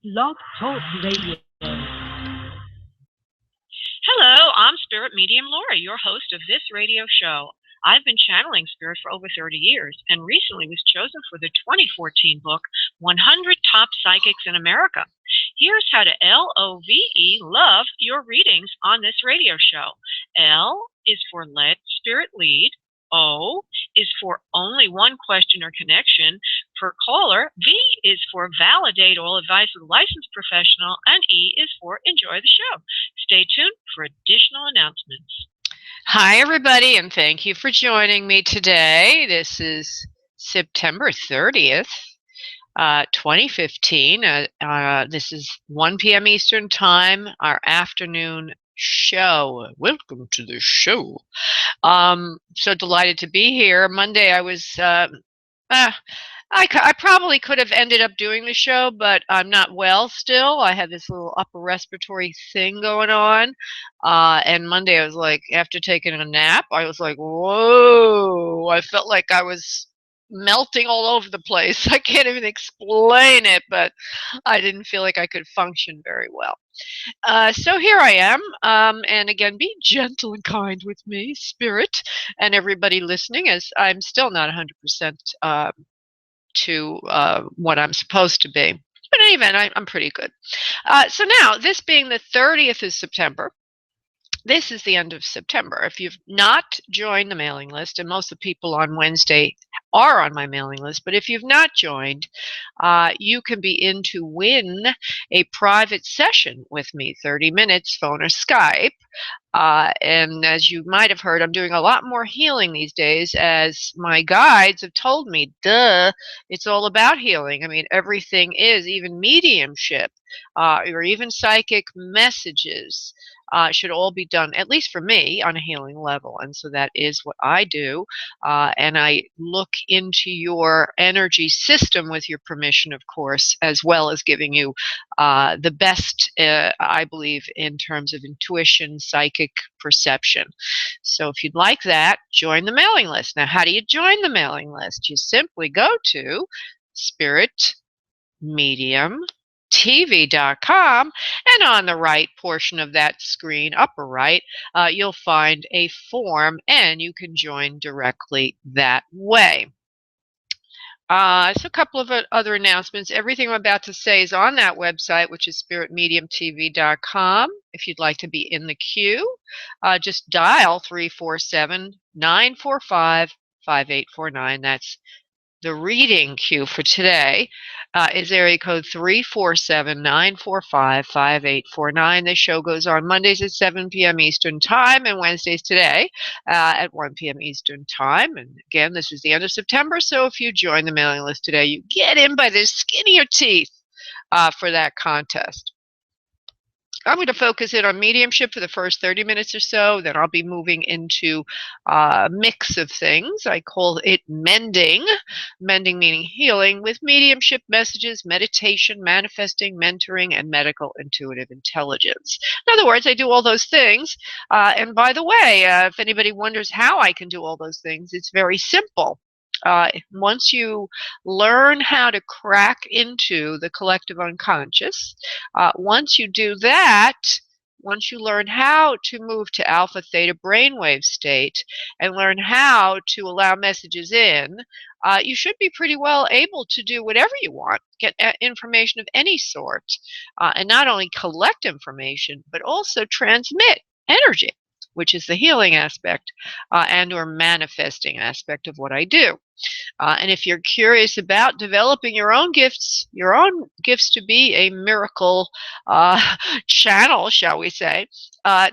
Blog Talk Radio. Hello, I'm Spirit Medium Laura, your host of this radio show. I've been channeling spirit for over 30 years and recently was chosen for the 2014 book 100 Top Psychics in America. Here's how to love your readings on this radio show. L is for let spirit lead. O is for only one question or connection per caller. V is for validate all advice of a licensed professional. And E is for enjoy the show. Stay tuned for additional announcements. Hi, everybody, and thank you for joining me today. This is September 30th, 2015. This is 1 p.m. Eastern Time, our afternoon show. Welcome to the show. So delighted to be here. Monday, I probably could have ended up doing the show, but I'm not well still. I had this little upper respiratory thing going on. And Monday, I was like, after taking a nap, I was like, whoa. I felt like I was melting all over the place. I can't even explain it, but I didn't feel like I could function very well. So here I am. And again, be gentle and kind with me, Spirit, and everybody listening, as I'm still not 100% to what I'm supposed to be. But in any event, I'm pretty good. So now, this being the 30th of September, this is the end of September. If you've not joined the mailing list, and most of the people on Wednesday are on my mailing list, but if you've not joined, you can be in to win a private session with me, 30 minutes, phone or Skype. And as you might have heard, I'm doing a lot more healing these days, as my guides have told me, duh, it's all about healing. I mean, everything is, even mediumship, or even psychic messages, should all be done, at least for me, on a healing level. And so that is what I do. And I look into your energy system with your permission, of course, as well as giving you the best, I believe, in terms of intuition, psychic perception. So if you'd like that, join the mailing list. Now, how do you join the mailing list? You simply go to spiritmediumtv.com, and on the right portion of that screen, upper right, you'll find a form, and you can join directly that way. So a couple of other announcements. Everything I'm about to say is on that website, which is spiritmediumtv.com. If you'd like to be in the queue, just dial 347-945-5849. That's the reading queue for today. Is area code 347-945-5849. The show goes on Mondays at 7 p.m. Eastern Time and Wednesdays today at 1 p.m. Eastern Time. And again, this is the end of September, so if you join the mailing list today, you get in by the skin of your teeth for that contest. I'm going to focus in on mediumship for the first 30 minutes or so. Then I'll be moving into a mix of things. I call it mending. Mending meaning healing, with mediumship messages, meditation, manifesting, mentoring, and medical intuitive intelligence. In other words, I do all those things. And by the way, if anybody wonders how I can do all those things, it's very simple. Once you learn how to crack into the collective unconscious, once you do that, once you learn how to move to alpha theta brainwave state and learn how to allow messages in, you should be pretty well able to do whatever you want, get information of any sort, and not only collect information, but also transmit energy, which is the healing aspect and or manifesting aspect of what I do. And if you're curious about developing your own gifts to be a miracle channel, shall we say,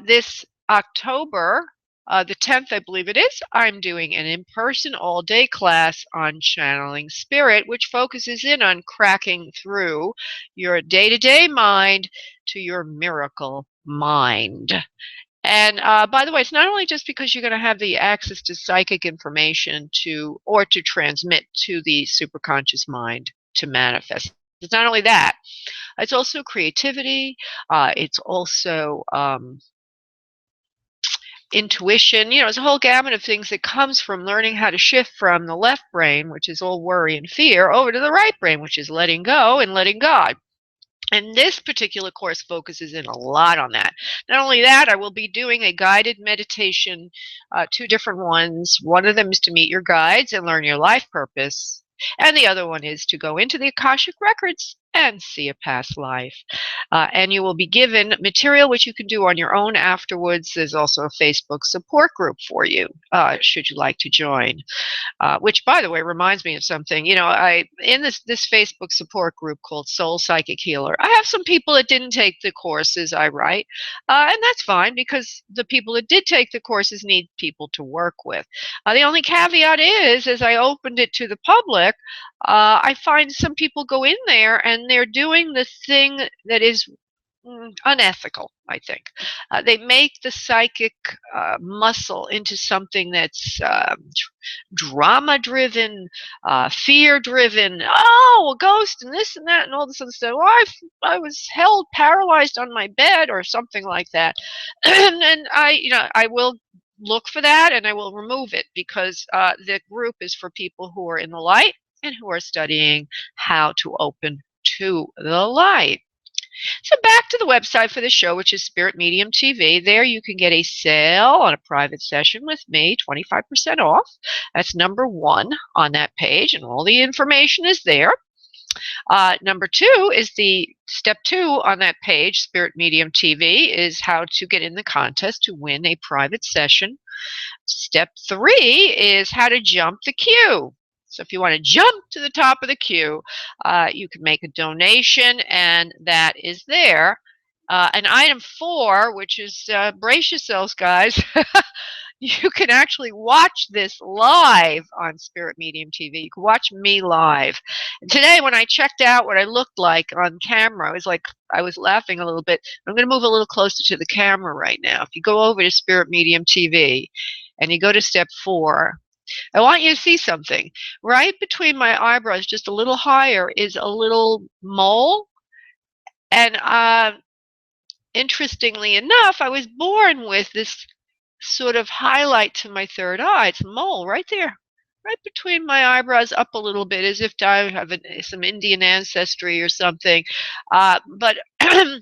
this October, the 10th, I believe it is, I'm doing an in-person all-day class on channeling spirit, which focuses in on cracking through your day-to-day mind to your miracle mind. And by the way, it's not only just because you're going to have the access to psychic information to transmit to the superconscious mind to manifest. It's not only that. It's also creativity. It's also intuition. You know, it's a whole gamut of things that comes from learning how to shift from the left brain, which is all worry and fear, over to the right brain, which is letting go and letting God. And this particular course focuses in a lot on that. Not only that, I will be doing a guided meditation, two different ones. One of them is to meet your guides and learn your life purpose. And the other one is to go into the Akashic Records and see a past life. And you will be given material which you can do on your own afterwards. There's also a Facebook support group for you, should you like to join. Which, by the way, reminds me of something. You know, I in this Facebook support group called Soul Psychic Healer, I have some people that didn't take the courses I write, and that's fine because the people that did take the courses need people to work with. The only caveat is, as I opened it to the public, I find some people go in there and they're doing the thing that is unethical, I think. They make the psychic muscle into something that's drama driven, fear driven. Oh, a ghost and this and that and all this other stuff. Well, I was held paralyzed on my bed or something like that. And I will look for that and I will remove it because the group is for people who are in the light and who are studying how to open to the light. So back to the website for the show, which is Spirit Medium TV. There you can get a sale on a private session with me, 25% off. That's number one on that page, and all the information is there. Number two is the step 2 on that page, Spirit Medium TV, is how to get in the contest to win a private session. Step 3 is how to jump the queue. So if you want to jump to the top of the queue, you can make a donation, and that is there. And item 4, which is brace yourselves, guys. You can actually watch this live on Spirit Medium TV. You can watch me live. And today, when I checked out what I looked like on camera, I was laughing a little bit. I'm going to move a little closer to the camera right now. If you go over to Spirit Medium TV and you go to step 4, I want you to see something. Right between my eyebrows, just a little higher, is a little mole. And interestingly enough, I was born with this sort of highlight to my third eye. It's a mole right there, right between my eyebrows, up a little bit, as if I have some Indian ancestry or something. But I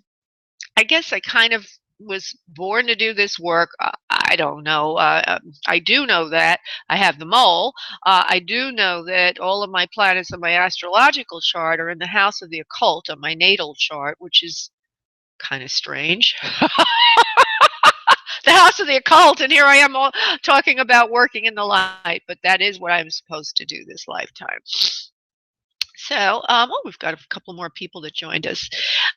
guess I kind of was born to do this work. I don't know. I do know that I have the mole. I do know that all of my planets on my astrological chart are in the house of the occult on my natal chart, which is kind of strange. The house of the occult, and here I am all talking about working in the light, but that is what I'm supposed to do this lifetime. So, we've got a couple more people that joined us.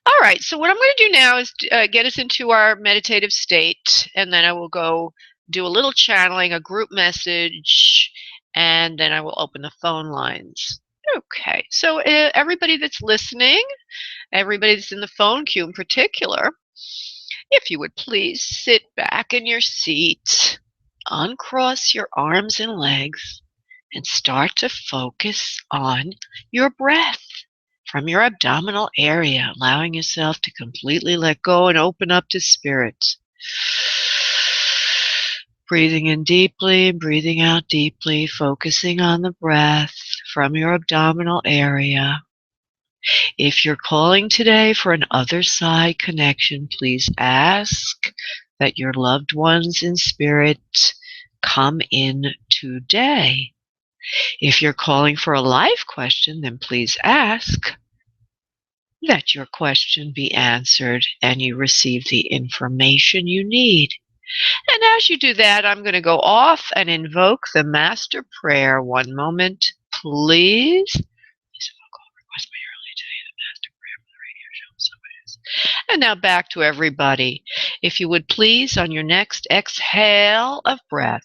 All right, so what I'm going to do now is get us into our meditative state, and then I will go do a little channeling, a group message, and then I will open the phone lines. Okay, so everybody that's listening, everybody that's in the phone queue in particular, if you would please sit back in your seat, uncross your arms and legs, and start to focus on your breath from your abdominal area, allowing yourself to completely let go and open up to spirit. Breathing in deeply, breathing out deeply, focusing on the breath from your abdominal area. If you're calling today for an other side connection, please ask that your loved ones in spirit come in today. If you're calling for a live question, then please ask that your question be answered and you receive the information you need. And as you do that, I'm going to go off and invoke the Master Prayer. One moment, please. And now back to everybody. If you would please, on your next exhale of breath,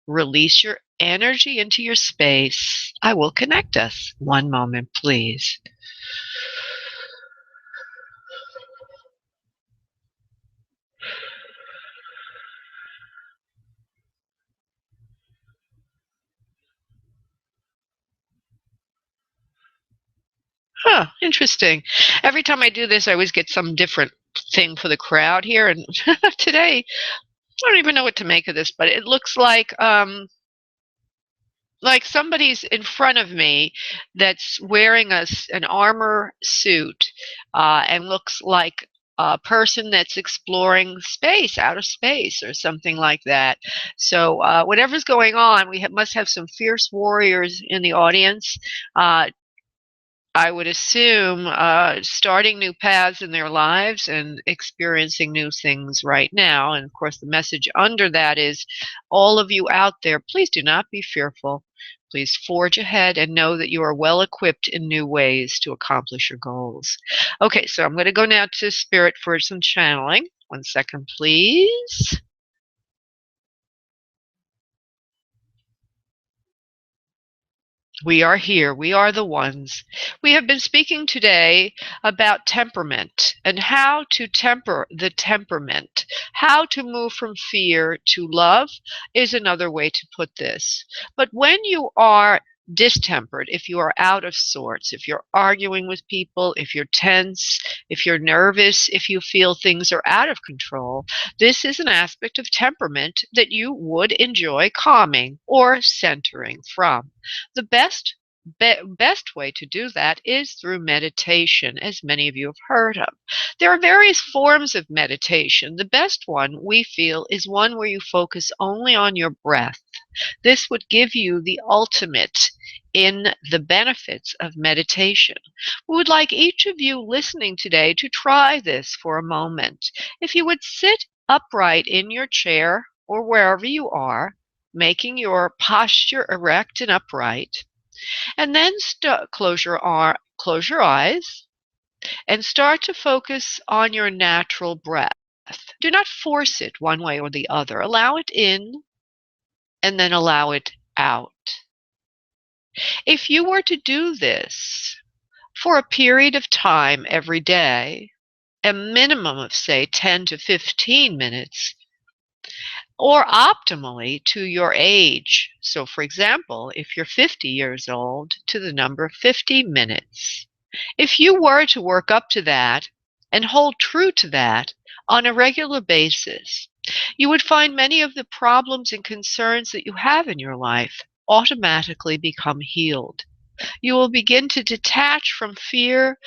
release your energy into your space. I will connect us. One moment, please. Huh, interesting. Every time I do this, I always get some different thing for the crowd here. And today, I don't even know what to make of this, but it looks like like somebody's in front of me that's wearing an armor suit and looks like a person that's exploring space, outer space, or something like that. So whatever's going on, we must have some fierce warriors in the audience. Uh, I would assume starting new paths in their lives and experiencing new things right now. And of course, the message under that is all of you out there, please do not be fearful. Please forge ahead and know that you are well equipped in new ways to accomplish your goals. Okay, so I'm going to go now to Spirit for some channeling. 1 second, please. We are here. We are the ones. We have been speaking today about temperament and how to temper the temperament. How to move from fear to love is another way to put this. But when you are distempered, if you are out of sorts, if you're arguing with people, if you're tense, if you're nervous, if you feel things are out of control, this is an aspect of temperament that you would enjoy calming or centering from. The best way to do that is through meditation, as many of you have heard of. There are various forms of meditation. The best one, we feel, is one where you focus only on your breath. This would give you the ultimate in the benefits of meditation. We would like each of you listening today to try this for a moment. If you would sit upright in your chair or wherever you are, making your posture erect and upright, and then close your eyes and start to focus on your natural breath. Do not force it one way or the other. Allow it in and then allow it out. If you were to do this for a period of time every day, a minimum of, say, 10 to 15 minutes, or optimally to your age. So, for example, if you're 50 years old, to the number 50 minutes. If you were to work up to that and hold true to that on a regular basis, you would find many of the problems and concerns that you have in your life automatically become healed. You will begin to detach from fear,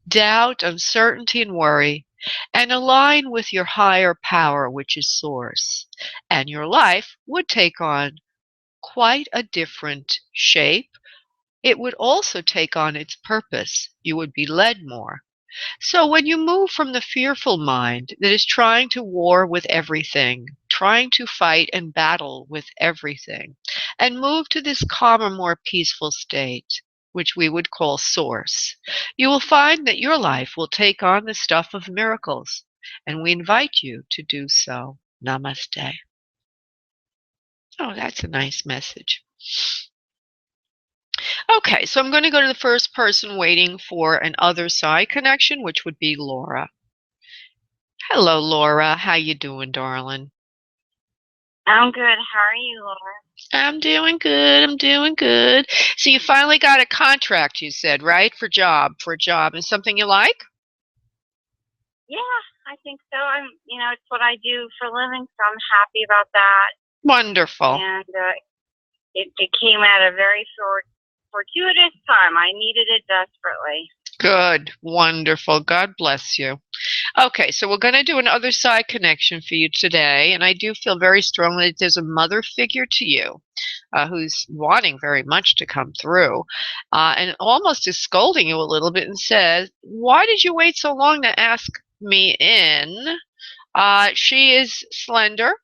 doubt, uncertainty, and worry, and align with your higher power, which is Source. And your life would take on quite a different shape. It would also take on its purpose. You would be led more. So when you move from the fearful mind that is trying to war with everything, trying to fight and battle with everything, and move to this calmer, more peaceful state, which we would call Source, you will find that your life will take on the stuff of miracles, and we invite you to do so. Namaste. Oh, that's a nice message. Okay, so I'm going to go to the first person waiting for an other side connection, which would be Laura. Hello, Laura. How you doing, darling? I'm good. How are you, Laura? I'm doing good. I'm doing good. So you finally got a contract, you said, right? For a job. Is something you like? Yeah, I think so. It's what I do for a living, so I'm happy about that. Wonderful. And it came at a very fortuitous time. I needed it desperately. Good. Wonderful. God bless you. Okay, so we're going to do an other side connection for you today, and I do feel very strongly that there's a mother figure to you who's wanting very much to come through and almost is scolding you a little bit and says, why did you wait so long to ask me in? She is slender.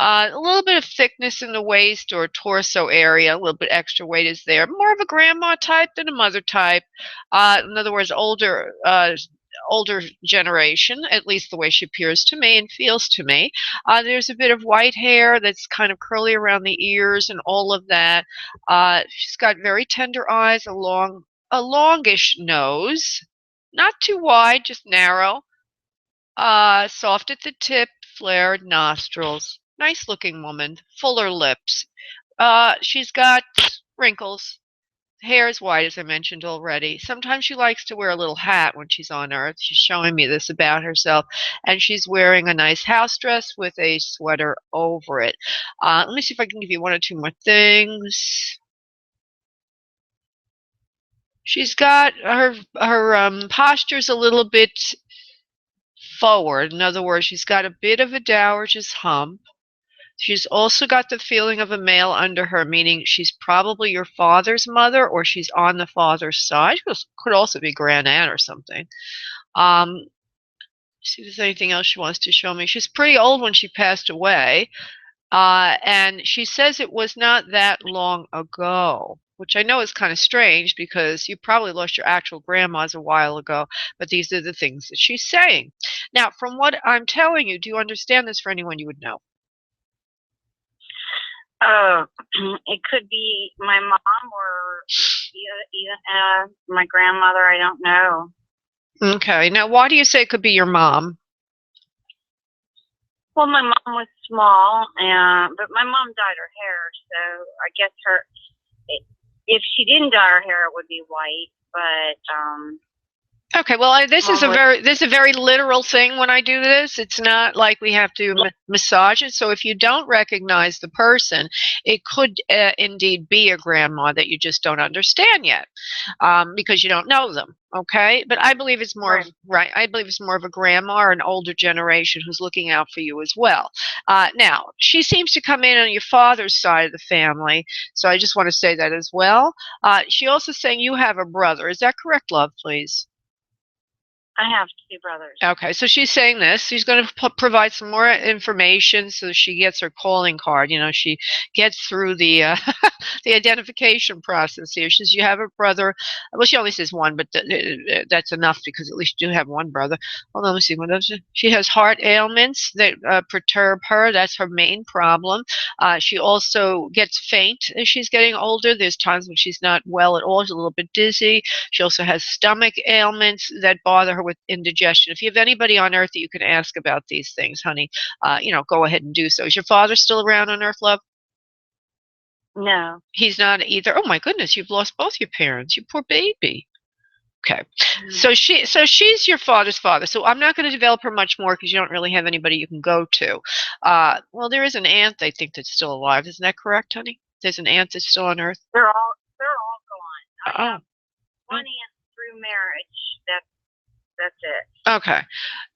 A little bit of thickness in the waist or torso area, a little bit extra weight is there. More of a grandma type than a mother type. In other words, older generation, at least the way she appears to me and feels to me. There's a bit of white hair that's kind of curly around the ears and all of that. She's got very tender eyes, a longish nose, not too wide, just narrow. Soft at the tip, flared nostrils. Nice looking woman, fuller lips. She's got wrinkles. Hair is white, as I mentioned already. Sometimes she likes to wear a little hat when she's on Earth. She's showing me this about herself. And she's wearing a nice house dress with a sweater over it. Let me see if I can give you one or two more things. She's got her posture's a little bit forward. In other words, she's got a bit of a dowager's hump. She's also got the feeling of a male under her, meaning she's probably your father's mother or she's on the father's side. She could also be grand aunt or something. See if there's anything else she wants to show me. She's pretty old when she passed away. And she says it was not that long ago, which I know is kind of strange because you probably lost your actual grandmas a while ago, but these are the things that she's saying. Now, from what I'm telling you, do you understand this for anyone you would know? It could be my mom or even my grandmother. I don't know. Okay. Now, why do you say it could be your mom? Well, my mom was small, but my mom dyed her hair, so I guess if she didn't dye her hair, it would be white. But okay, well, this is a very literal thing when I do this. It's not like we have to massage it. So if you don't recognize the person, it could indeed be a grandma that you just don't understand yet because you don't know them. Okay, but I believe it's more right. I believe it's more of a grandma or an older generation who's looking out for you as well. Now, she seems to come in on your father's side of the family, so I just want to say that as well. She also saying you have a brother. Is that correct, love? Please. I have two brothers. Okay, so she's saying this. She's going to provide some more information so she gets her calling card. You know, she gets through the the identification process here. She says you have a brother. Well, she only says one, but that's enough because at least you do have one brother. Hold on, let me see. What else? She has heart ailments that perturb her. That's her main problem. She also gets faint as she's getting older. There's times when she's not well at all. She's a little bit dizzy. She also has stomach ailments that bother her with indigestion. If you have anybody on Earth that you can ask about these things, honey, you know, go ahead and do so. Is your father still around on Earth, love? No. He's not either. Oh my goodness, you've lost both your parents. You poor baby. Okay. So she's your father's father. So I'm not going to develop her much more because you don't really have anybody you can go to. Well, there is an aunt I think that's still alive. Isn't that correct, honey? There's an aunt that's still on Earth. They're all gone. I have one aunt through marriage. That's it. Okay.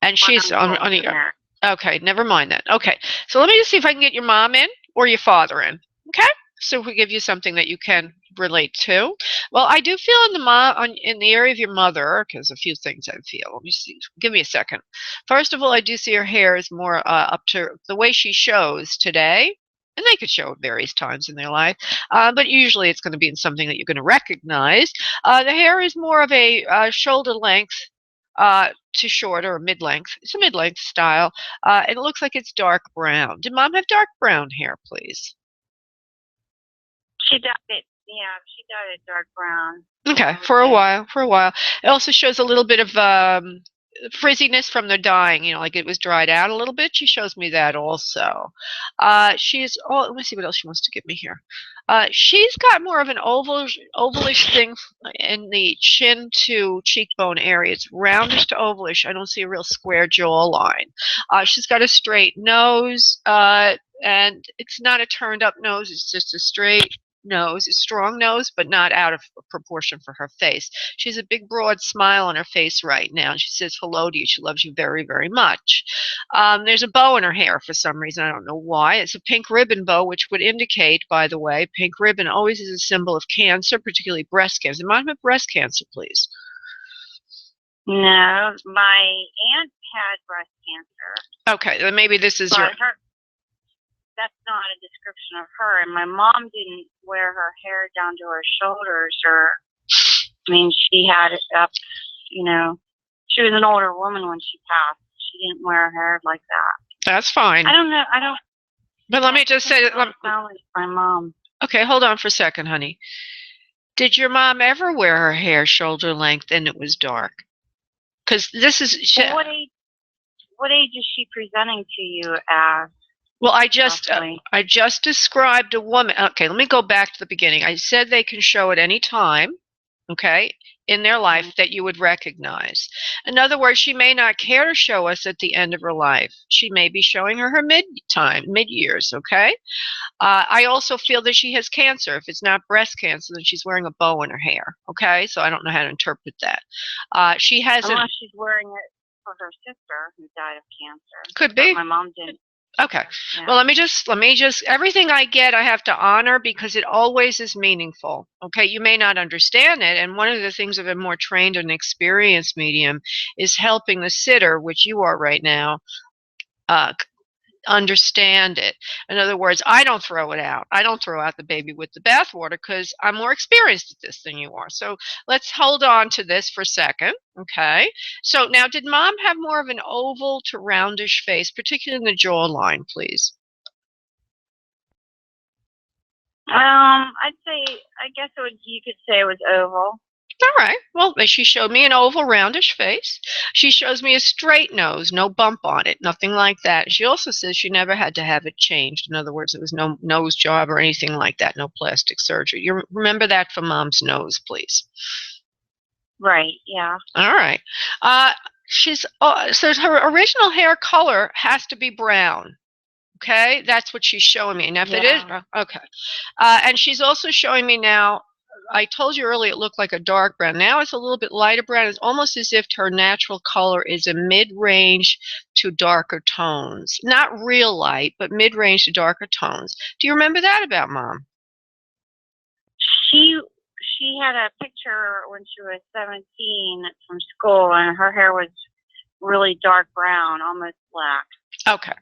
And she's on the okay, never mind that. Okay. So let me just see if I can get your mom in or your father in. Okay? So if we give you something that you can relate to. Well, I do feel in the area of your mother, because a few things I feel. Let me see. Give me a second. First of all, I do see her hair is more up to the way she shows today. And they could show at various times in their life, but usually it's going to be in something that you're going to recognize. The hair is more of a shoulder length to shorter or mid-length. It's a mid-length style, and it looks like it's dark brown. Did mom have dark brown hair, please? She dyed it. Yeah, she dyed it dark brown. Okay, for a while. It also shows a little bit of frizziness from the dyeing, you know, like it was dried out a little bit. She shows me that also. She's, oh, let me see what else she wants to give me here. She's got more of an ovalish thing in the chin to cheekbone area. It's roundish to ovalish. I don't see a real square jawline. She's got a straight nose, and it's not a turned up nose. It's just a straight nose, a strong nose, but not out of proportion for her face. She has a big, broad smile on her face right now. She says hello to you. She loves you very, very much. There's a bow in her hair for some reason. I don't know why. It's a pink ribbon bow, which would indicate, by the way, pink ribbon always is a symbol of cancer, particularly breast cancer. Mine have breast cancer, please. No, my aunt had breast cancer. Okay, then maybe this is your... That's not a description of her. And my mom didn't wear her hair down to her shoulders, I mean, she had it up, you know. She was an older woman when she passed. She didn't wear her hair like that. That's fine. I don't know. But let me just say that. My mom. Okay, hold on for a second, honey. Did your mom ever wear her hair shoulder length and it was dark? Because this is... What age is she presenting to you as? Well, I just roughly. I just described a woman. Okay, let me go back to the beginning. I said they can show at any time, okay, in their life that you would recognize. In other words, she may not care to show us at the end of her life. She may be showing her mid-years, okay? I also feel that she has cancer. If it's not breast cancer, then she's wearing a bow in her hair, okay? So I don't know how to interpret that. She has Unless she's wearing it for her sister who died of cancer. Could But be. my mom didn't. Okay. Yeah. Well, let me just everything I get I have to honor because it always is meaningful. Okay, you may not understand it, and one of the things of a more trained and experienced medium is helping the sitter, which you are right now, uh, understand it. In other words, I don't throw it out. I don't throw out the baby with the bathwater because I'm more experienced at this than you are. So let's hold on to this for a second. Okay. So now, did mom have more of an oval to roundish face, particularly in the jawline, please? I'd say, I guess you could say it was oval. All right. Well, she showed me an oval, roundish face. She shows me a straight nose, no bump on it, nothing like that. She also says she never had to have it changed. In other words, there was no nose job or anything like that, no plastic surgery. You remember that from mom's nose, please. Right, yeah. All right. So her original hair color has to be brown. Okay, that's what she's showing me. And if it is, okay. And she's also showing me now, I told you earlier it looked like a dark brown. Now it's a little bit lighter brown. It's almost as if her natural color is a mid-range to darker tones. Not real light, but mid-range to darker tones. Do you remember that about mom? She had a picture when she was 17 from school, and her hair was really dark brown, almost black. Okay.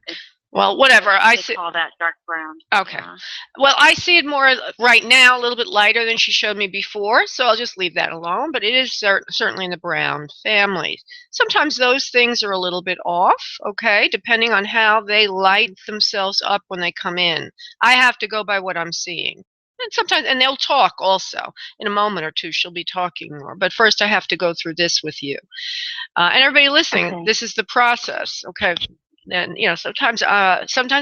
Well, whatever. I call that dark brown. Okay. Yeah. Well, I see it more right now, a little bit lighter than she showed me before, so I'll just leave that alone. But it is certainly in the brown family. Sometimes those things are a little bit off, okay, depending on how they light themselves up when they come in. I have to go by what I'm seeing. And sometimes, and they'll talk also. In a moment or two, she'll be talking more. But first, I have to go through this with you. And everybody listening, This is the process, okay? And sometimes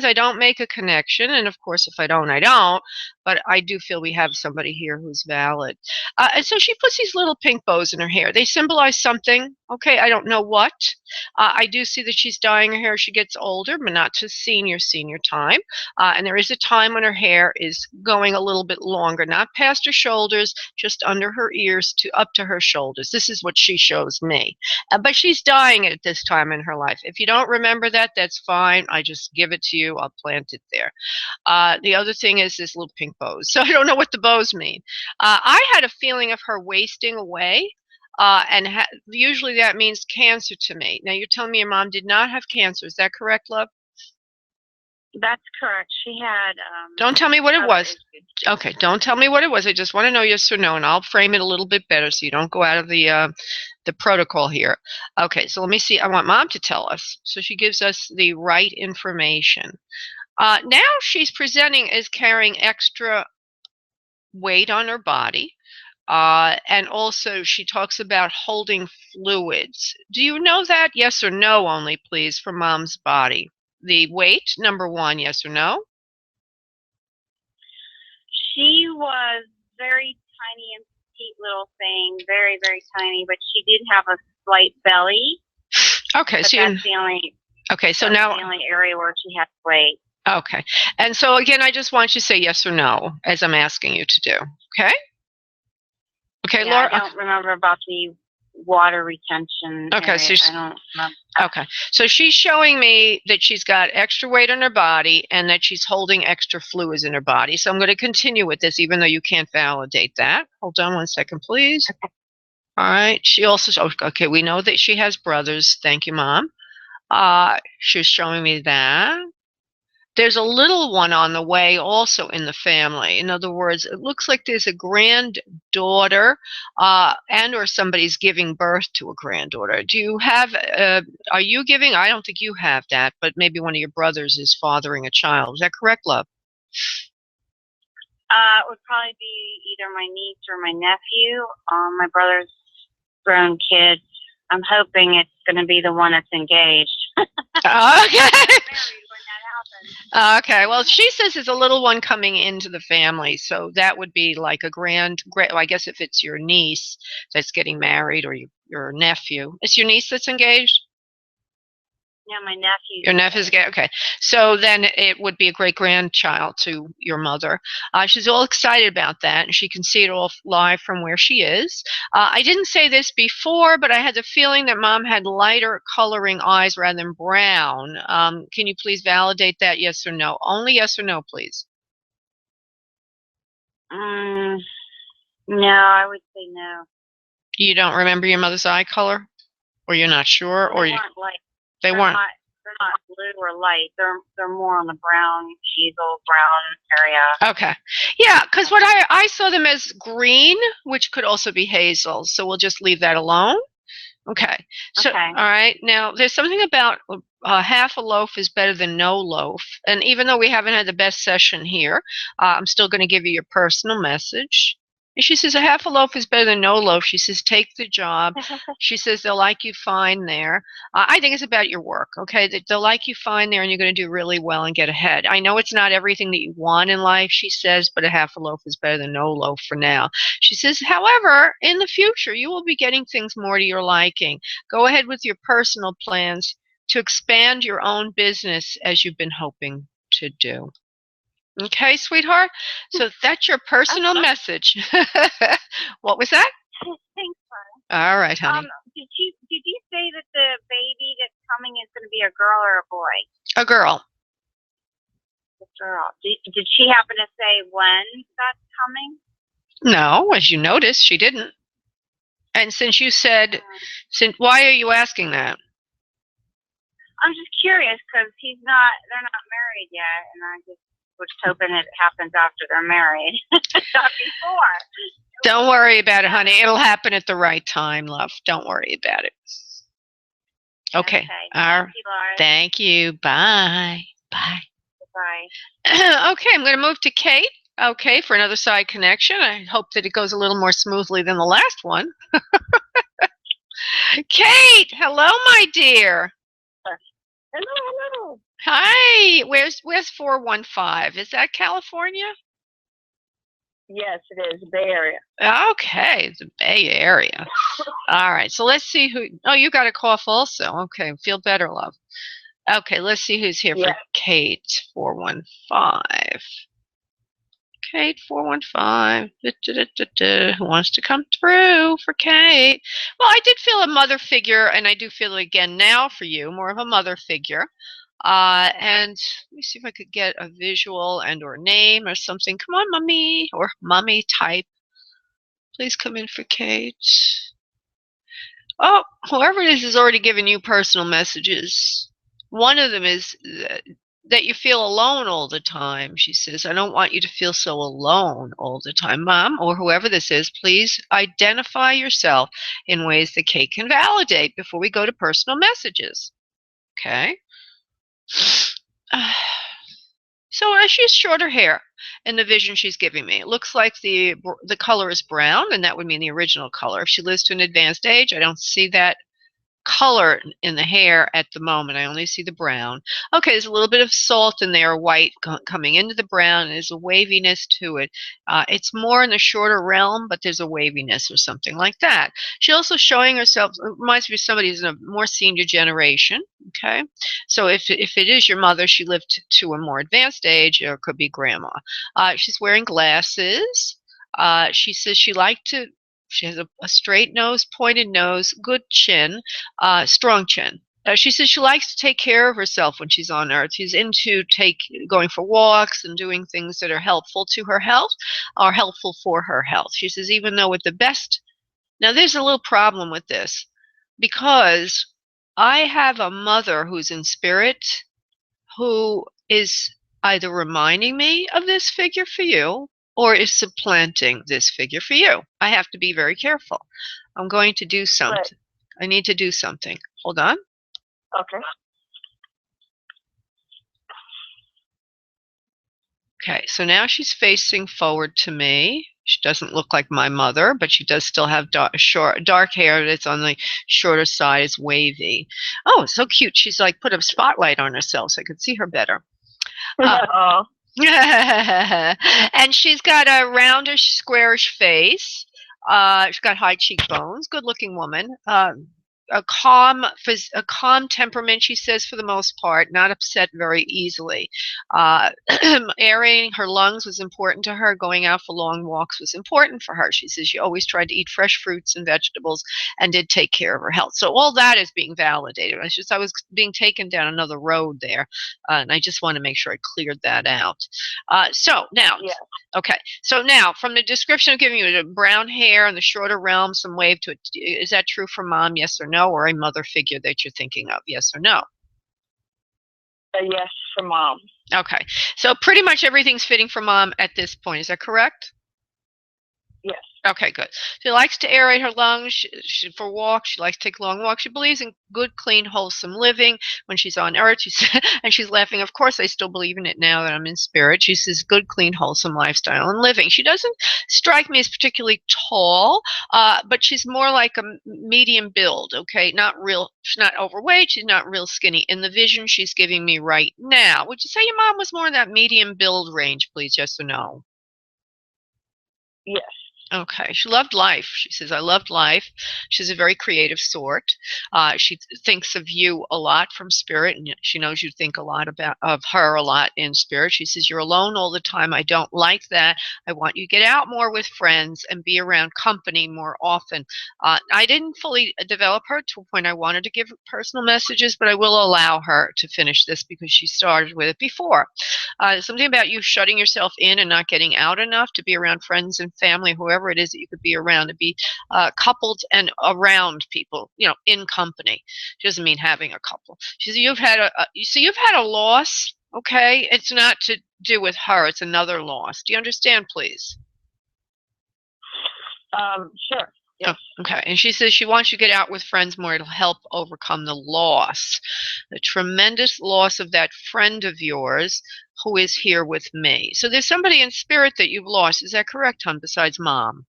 I don't make a connection, and of course if I don't, I don't, but I do feel we have somebody here who's valid. And so she puts these little pink bows in her hair. They symbolize something, okay? I don't know what. I do see that she's dyeing her hair as she gets older, but not to senior time. And there is a time when her hair is going a little bit longer, not past her shoulders, just under her ears to up to her shoulders. This is what she shows me. But she's dyeing it at this time in her life. If you don't remember that, that's fine. I just give it to you. I'll plant it there. The other thing is this little pink bows. So I don't know what the bows mean. I had a feeling of her wasting away. And usually that means cancer to me. Now, you're telling me your mom did not have cancer. Is that correct, love? That's correct. She had... don't tell me what it was. Okay, don't tell me what it was. I just want to know yes or no, and I'll frame it a little bit better so you don't go out of the protocol here. Okay, so let me see. I want mom to tell us. So she gives us the right information. Now she's presenting as carrying extra weight on her body. And also she talks about holding fluids. Do you know that? Yes or no only, please, for mom's body. The weight, number one, yes or no? She was very tiny and petite little thing, very, very tiny, but she did have a slight belly. Okay, so that's the only... Okay, so now... the only area where she had weight. Okay, and so again, I just want you to say yes or no, as I'm asking you to do, okay? Okay, yeah, Laura? I don't remember about the water retention Okay, area. so I don't remember. Okay, so she's showing me that she's got extra weight on her body and that she's holding extra fluids in her body. So I'm going to continue with this, even though you can't validate that. Hold on one second, please. Okay. All right, she also, okay, we know that she has brothers. Thank you, Mom. She's showing me that. There's a little one on the way also in the family. In other words, it looks like there's a granddaughter and or somebody's giving birth to a granddaughter. Do you have, are you giving? I don't think you have that, but maybe one of your brothers is fathering a child. Is that correct, love? It would probably be either my niece or my nephew. My brother's grown kids. I'm hoping it's going to be the one that's engaged. Okay. Okay, well, she says it's a little one coming into the family, so that would be like a I guess if it's your niece that's getting married or your nephew. It's your niece that's engaged? Yeah, my nephew. Your nephew's gay. Okay, so then it would be a great grandchild to your mother. She's all excited about that, and she can see it all live from where she is. I didn't say this before, but I had the feeling that Mom had lighter coloring eyes rather than brown. Can you please validate that? Yes or no? Only yes or no, please. No, I would say no. You don't remember your mother's eye color, or you're not sure, or They weren't light. they weren't. They're not blue or light. They're more on the brown, hazel brown area. Okay. Yeah, because what I saw them as green, which could also be hazel. So we'll just leave that alone. Okay. So, Okay. all right. Now, there's something about half a loaf is better than no loaf. And even though we haven't had the best session here, I'm still going to give you your personal message. And she says a half a loaf is better than no loaf. She says take the job. She says they'll like you fine there. I think it's about your work, okay? They'll like you fine there and you're going to do really well and get ahead. I know it's not everything that you want in life, she says, but a half a loaf is better than no loaf for now. She says, however, in the future, you will be getting things more to your liking. Go ahead with your personal plans to expand your own business as you've been hoping to do. Okay, sweetheart? So that's your personal message. What was that? Thanks, Mom. All right, honey. Did you say that the baby that's coming is going to be a girl or a boy? A girl. A girl. Did she happen to say when that's coming? No, as you noticed, she didn't. And since you said, why are you asking that? I'm just curious because they're not married yet, and I just was hoping it happens after they're married, not before. Don't worry about it, honey. It'll happen at the right time, love. Don't worry about it. Okay. Thank you, Laura. Thank you. Bye. Bye. Bye. Okay, I'm going to move to Kate. Okay, for another side connection. I hope that it goes a little more smoothly than the last one. Kate, hello, my dear. Hello. Hi. Where's 415? Is that California? Yes, it is. Bay Area. Okay, the Bay Area. All right, so let's see who. Oh, you got a cough also. Okay, feel better, love. Okay, let's see who's here for Kate 415. Kate 415. Who wants to come through for Kate? Well, I did feel a mother figure, and I do feel it again now for you, more of a mother figure. And let me see if I could get a visual and or name or something. Come on, mommy or mommy type. Please come in for Kate. Oh, whoever it is has already given you personal messages. One of them is that you feel alone all the time. She says, I don't want you to feel so alone all the time. Mom, or whoever this is, please identify yourself in ways that Kate can validate before we go to personal messages. Okay? So she has shorter hair in the vision she's giving me. It looks like the color is brown, and that would mean the original color. If she lives to an advanced age, I don't see that color in the hair at the moment. I only see the brown. Okay, there's a little bit of salt in there, white coming into the brown, and there's a waviness to it. It's more in the shorter realm, but there's a waviness or something like that. She's also showing herself, reminds me of somebody who's in a more senior generation, okay? So if it is your mother, she lived to a more advanced age, or it could be grandma. She's wearing glasses. She says she has a straight nose, pointed nose, good chin, strong chin. She says she likes to take care of herself when she's on Earth. She's into going for walks and doing things that are helpful to her health, or helpful for her health. She says even though with the best. Now there's a little problem with this, because I have a mother who's in spirit who is either reminding me of this figure for you, or is supplanting this figure for you. I have to be very careful. I'm going to do something. Right. I need to do something. Hold on. Okay. Okay, so now she's facing forward to me. She doesn't look like my mother, but she does still have dark hair that's on the shorter side. It's wavy. Oh, it's so cute. She's like put a spotlight on herself so I could see her better. Oh, And she's got a roundish, squarish face. She's got high cheekbones. Good-looking woman. A calm temperament, she says, for the most part, not upset very easily. Uh, Aerating her lungs was important to her. Going out for long walks was important for her. She says she always tried to eat fresh fruits and vegetables and did take care of her health. So all that is being validated. It's just I was being taken down another road there, and I just want to make sure I cleared that out. So now, yeah. okay. So now, from the description I'm giving you, the brown hair and the shorter realm, some wave to it. Is that true for mom? Yes or no? Or a mother figure that you're thinking of? Yes or no? Yes, for mom. Okay. So pretty much everything's fitting for mom at this point. Is that correct? Yes. Okay, good. She likes to aerate her lungs for walks. She likes to take long walks. She believes in good, clean, wholesome living when she's on earth. And she's laughing. Of course, I still believe in it now that I'm in spirit. She says good, clean, wholesome lifestyle and living. She doesn't strike me as particularly tall, but she's more like a medium build, okay? She's not overweight. She's not real skinny. In the vision she's giving me right now, would you say your mom was more in that medium build range, please? Yes or no? Yes. Okay. She loved life. She says, I loved life. She's a very creative sort. She thinks of you a lot from spirit, and she knows you think a lot of her a lot in spirit. She says, you're alone all the time. I don't like that. I want you to get out more with friends and be around company more often. I didn't fully develop her to a point I wanted to give personal messages, but I will allow her to finish this because she started with it before. Something about you shutting yourself in and not getting out enough to be around friends and family, whoever it is that you could be around, to be coupled and around people, in company. She doesn't mean having a couple. She says you've had you've had a loss. Okay, it's not to do with her. It's another loss. Do you understand, please? Sure. Yes. Oh, okay. And she says she wants you to get out with friends more. It'll help overcome the loss, the tremendous loss of that friend of yours who is here with me. So there's somebody in spirit that you've lost. Is that correct, hon, besides mom?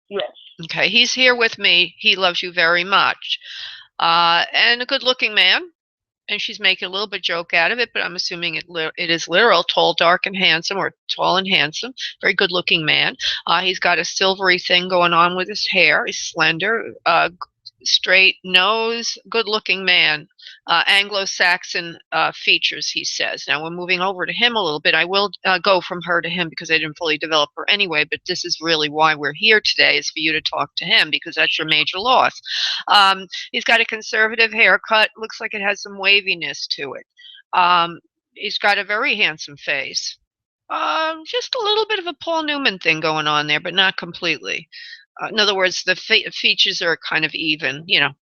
Yes. Okay. He's here with me. He loves you very much. And a good-looking man. And she's making a little bit joke out of it, but I'm assuming it is literal. Tall, dark, and handsome, or tall and handsome. Very good-looking man. He's got a silvery thing going on with his hair. He's slender, straight nose, good-looking man. Anglo-Saxon features, he says. Now we're moving over to him a little bit. I will go from her to him because I didn't fully develop her anyway, but this is really why we're here today, is for you to talk to him because that's your major loss. He's got a conservative haircut. Looks like it has some waviness to it. He's got a very handsome face. Just a little bit of a Paul Newman thing going on there, but not completely. In other words, the features are kind of even,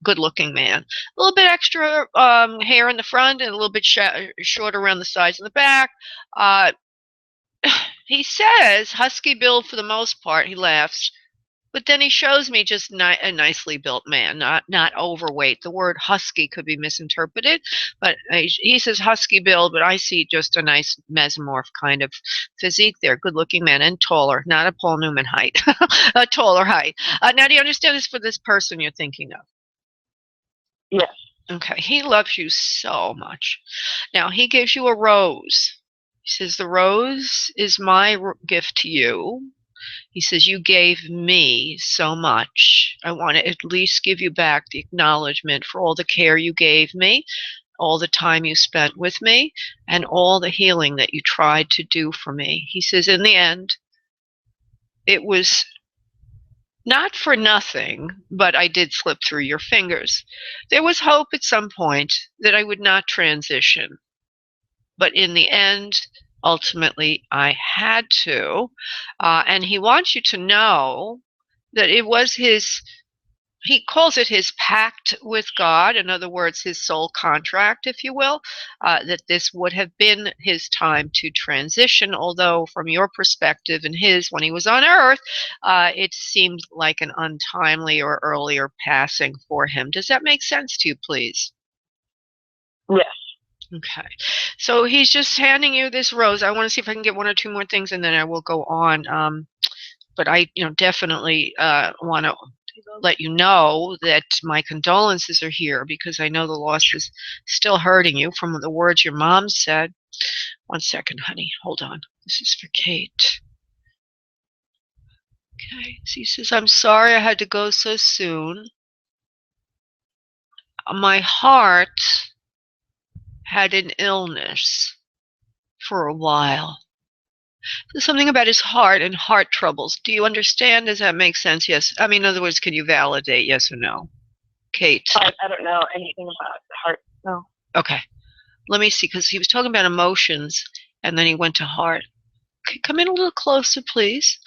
good-looking man. A little bit extra hair in the front and a little bit short around the sides and the back. He says husky build for the most part. He laughs. But then he shows me just a nicely built man, not overweight. The word husky could be misinterpreted, but he says husky build, but I see just a nice mesomorph kind of physique there. Good-looking man and taller, not a Paul Newman height, a taller height. Now, do you understand this for this person you're thinking of? Yes. Okay, he loves you so much. Now, he gives you a rose. He says, the rose is my gift to you. He says, you gave me so much. I want to at least give you back the acknowledgement for all the care you gave me, all the time you spent with me, and all the healing that you tried to do for me. He says, in the end, it was not for nothing, but I did slip through your fingers. There was hope at some point that I would not transition. But in the end, ultimately, I had to. And he wants you to know that it was he calls it his pact with God. In other words, his soul contract, if you will, that this would have been his time to transition. Although from your perspective and his, when he was on earth, it seemed like an untimely or earlier passing for him. Does that make sense to you, please? Yes. Okay. So he's just handing you this rose. I want to see if I can get one or two more things and then I will go on. But I, definitely want to let you know that my condolences are here because I know the loss is still hurting you from the words your mom said. 1 second, honey. Hold on. This is for Kate. Okay. So he says, I'm sorry I had to go so soon. My heart had an illness for a while. There's something about his heart and heart troubles. Do you understand? Does that make sense? Yes. I mean, in other words, can you validate yes or no? Kate. I don't know anything about the heart. No. Okay. Let me see, because he was talking about emotions, and then he went to heart. Okay, come in a little closer, please.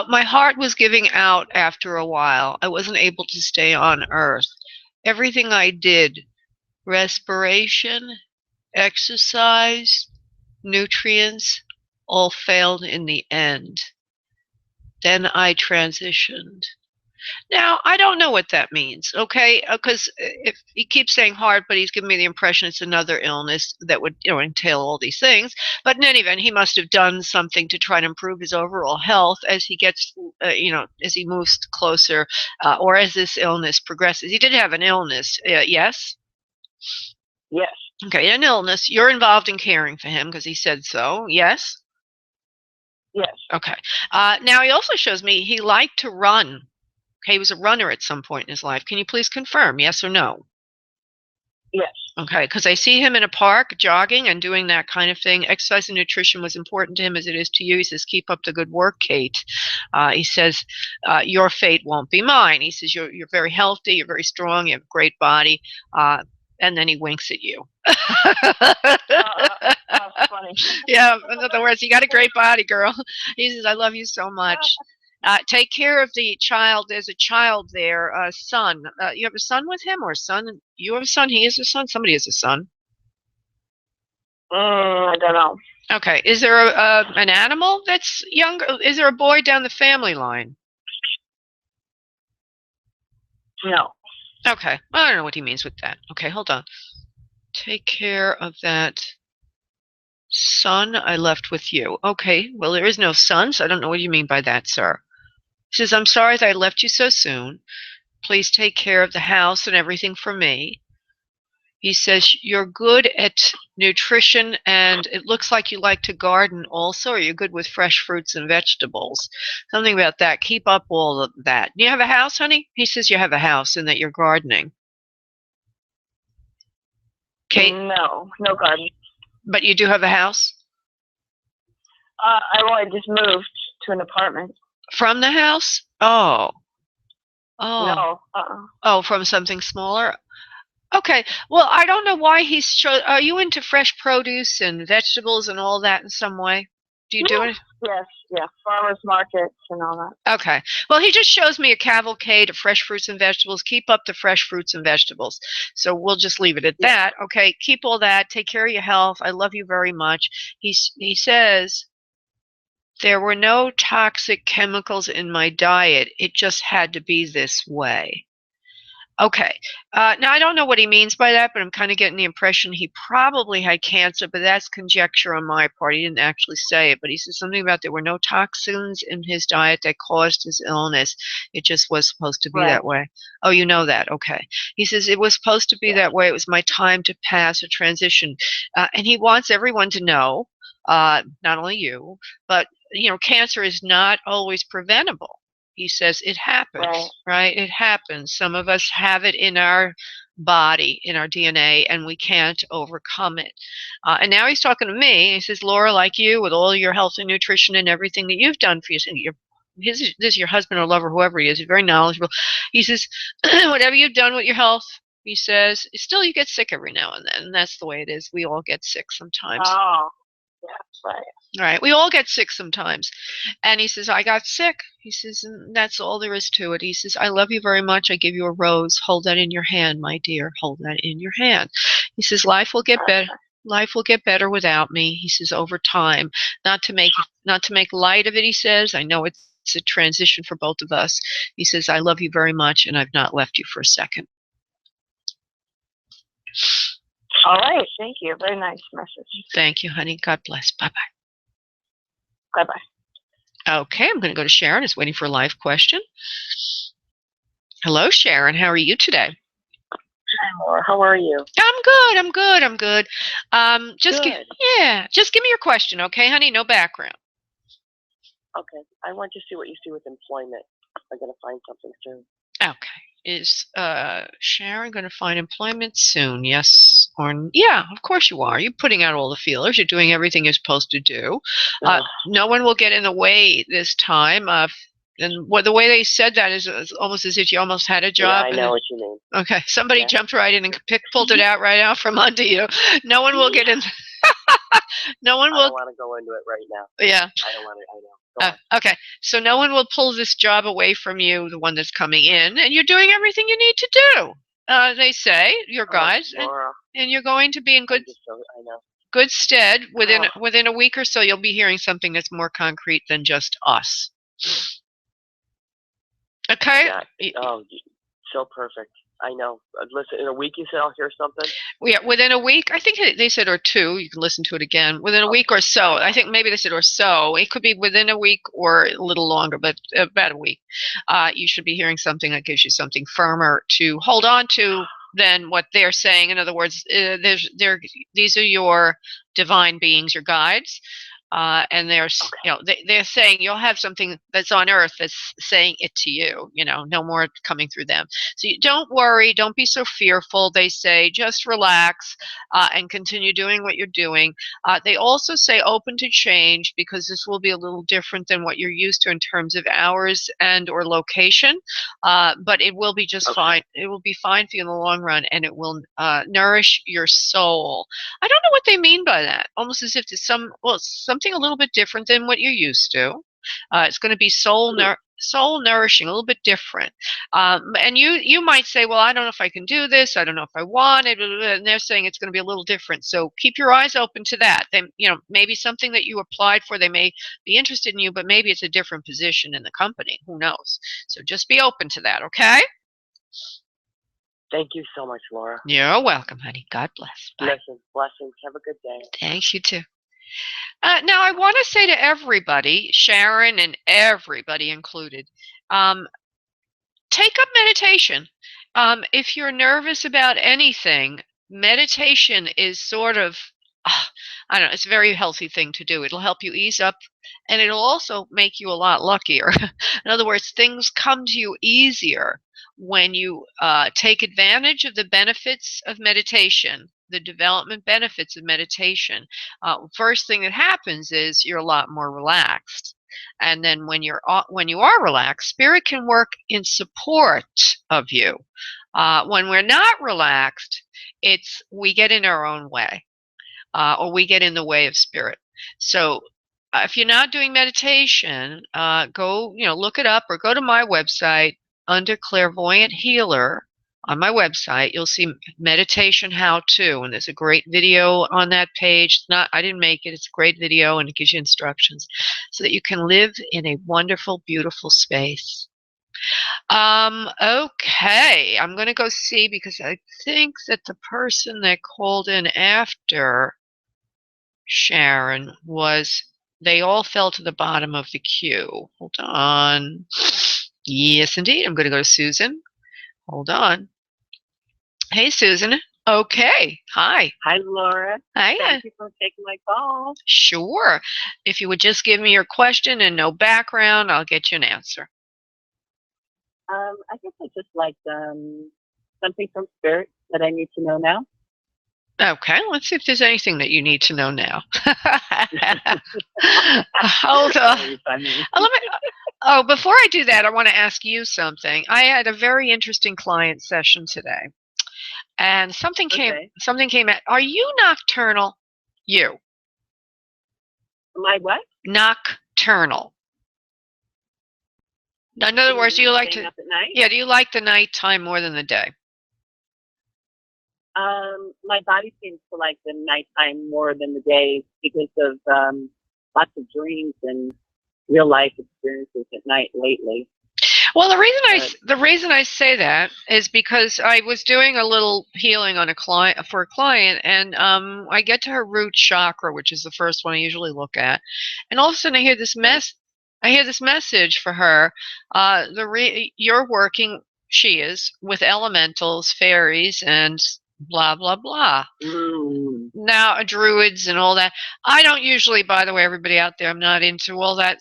My heart was giving out after a while. I wasn't able to stay on Earth. Everything I did, respiration, exercise, nutrients, all failed in the end. Then I transitioned. Now, I don't know what that means, okay? Because if he keeps saying heart, but he's giving me the impression it's another illness that would, entail all these things. But in any event, he must have done something to try to improve his overall health as he gets, as he moves closer, or as this illness progresses. He did have an illness, yes? Yes. Okay, an illness. You're involved in caring for him because he said so, yes? Yes. Okay. Now, he also shows me he liked to run. Okay, he was a runner at some point in his life. Can you please confirm, yes or no? Yes. Okay, because I see him in a park jogging and doing that kind of thing. Exercise and nutrition was important to him as it is to you. He says, keep up the good work, Kate. He says, your fate won't be mine. He says, you're very healthy, you're very strong, you have a great body. And then he winks at you. That's funny. Yeah, in other words, you got a great body, girl. He says, I love you so much. Take care of the child. There's a child there, a son. You have a son with him or a son? You have a son, he has a son, somebody has a son. I don't know. Okay, is there an animal that's younger? Is there a boy down the family line? No. Okay, I don't know what he means with that. Okay, hold on. Take care of that son I left with you. Okay, well, there is no son, so I don't know what you mean by that, sir. He says, I'm sorry that I left you so soon. Please take care of the house and everything for me. He says, you're good at nutrition, and it looks like you like to garden also, or you're good with fresh fruits and vegetables. Something about that. Keep up all of that. Do you have a house, honey? He says you have a house and that you're gardening. Kate? No garden. But you do have a house? I just moved to an apartment. From the house? Oh. No. Oh, from something smaller? Okay. Well, I don't know why are you into fresh produce and vegetables and all that in some way? Do you do it? Yes, yeah. Farmers markets and all that. Okay. Well, he just shows me a cavalcade of fresh fruits and vegetables. Keep up the fresh fruits and vegetables. So we'll just leave it at that. Okay. Keep all that. Take care of your health. I love you very much. He says, there were no toxic chemicals in my diet. It just had to be this way. Okay. Now, I don't know what he means by that, but I'm kind of getting the impression he probably had cancer, but that's conjecture on my part. He didn't actually say it, but he said something about there were no toxins in his diet that caused his illness. It just was supposed to be that way. Oh, you know that. Okay. He says it was supposed to be that way. It was my time to pass a transition. And he wants everyone to know, not only you, but, cancer is not always preventable. He says it happens, right? It happens. Some of us have it in our body, in our DNA, and we can't overcome it. And now he's talking to me. He says, Laura, like you, with all your health and nutrition and everything that you've done for yourself, this is your husband or lover, whoever he is, he's very knowledgeable. He says, whatever you've done with your health, he says, still you get sick every now and then. And that's the way it is. We all get sick sometimes. Oh, that's right. Right. We all get sick sometimes. And he says, I got sick. He says, and that's all there is to it. He says, I love you very much. I give you a rose. Hold that in your hand, my dear. Hold that in your hand. He says, life will get better. Life will get better without me. He says, over time, not to make light of it. He says, I know it's a transition for both of us. He says, I love you very much, and I've not left you for a second. All right. Thank you. Very nice message. Thank you, honey. God bless. Bye-bye. Bye-bye. Okay, I'm going to go to Sharon. Is waiting for a live question. Hello, Sharon. How are you today? Hi, Laura. How are you? I'm good. I'm good. I'm good. Just Good. just give me your question, okay, honey? No background. Okay. I want to see what you see with employment. I'm going to find something soon. Okay. Is Sharon going to find employment soon? Yes or yeah? Of course you are. You're putting out all the feelers. You're doing everything you're supposed to do. No one will get in the way this time. And the way they said that is almost as if you almost had a job. Yeah, I know what you mean. Okay, somebody Yeah. jumped right in and pulled it out right out from under you. No one will get in. No one I will. don't want to go into it right now. Yeah. I don't want to. I know. Go on. Okay, so no one will pull this job away from you, the one that's coming in, and you're doing everything you need to do. They say your guys, Laura, and you're going to be in I know. good stead within a week or so. You'll be hearing something that's more concrete than just us. Okay. Yeah. Oh, so perfect. I know. Listen, in a week you said I'll hear something? Yeah, within a week, I think they said or two. You can listen to it again. Within a week or so. I think maybe they said or so. It could be within a week or a little longer, but about a week. You should be hearing something that gives you something firmer to hold on to than what they're saying. In other words, these are your divine beings, your guides. And they're saying you'll have something that's on earth that's saying it to you, no more coming through them. So don't worry, don't be so fearful. They say just relax and continue doing what you're doing. They also say open to change because this will be a little different than what you're used to in terms of hours and or location, but it will be just fine. It will be fine for you in the long run, and it will nourish your soul. I don't know what they mean by that. Almost as if it's something a little bit different than what you're used to. It's going to be soul nourishing, a little bit different. And you might say, well, I don't know if I can do this. I don't know if I want it. And they're saying it's going to be a little different. So keep your eyes open to that. They, maybe something that you applied for, they may be interested in you, but maybe it's a different position in the company. Who knows? So just be open to that, okay? Thank you so much, Laura. You're welcome, honey. God bless. Bye. Blessings. Have a good day. Thanks, you too. Now, I want to say to everybody, Sharon and everybody included, take up meditation. If you're nervous about anything, meditation is sort of, I don't know, it's a very healthy thing to do. It'll help you ease up, and it'll also make you a lot luckier. In other words, things come to you easier when you take advantage of the benefits of meditation, the development benefits of meditation. First thing that happens is you're a lot more relaxed. And then when you are relaxed, spirit can work in support of you. When we're not relaxed, we get in our own way, or we get in the way of spirit. So if you're not doing meditation, go look it up or go to my website under Clairvoyant Healer. On my website, you'll see meditation how-to, and there's a great video on that page. I didn't make it. It's a great video, and it gives you instructions so that you can live in a wonderful, beautiful space. Okay, I'm going to go see because I think that the person that called in after Sharon they all fell to the bottom of the queue. Hold on. Yes, indeed. I'm going to go to Susan. Hold on. Hey, Susan. Okay. Hi. Hi, Laura. Hi. Thank you for taking my call. Sure. If you would just give me your question and no background, I'll get you an answer. I guess I just like something from Spirit that I need to know now. Okay, let's see if there's anything that you need to know now. Hold on. Before I do that, I want to ask you something. I had a very interesting client session today, and something came at. Are you nocturnal? You. My what? Nocturnal. In other words, do you like Staying up at night? Yeah, do you like the nighttime more than the day? My body seems to like the nighttime more than the day because of lots of dreams and real life experiences at night lately. Well, the reason I say that is because I was doing a little healing on for a client, and I get to her root chakra, which is the first one I usually look at, and all of a sudden I hear this message for her. You're working she is, with elementals, fairies, and blah, blah, blah. Now, druids and all that. I don't usually, by the way, everybody out there, I'm not into all that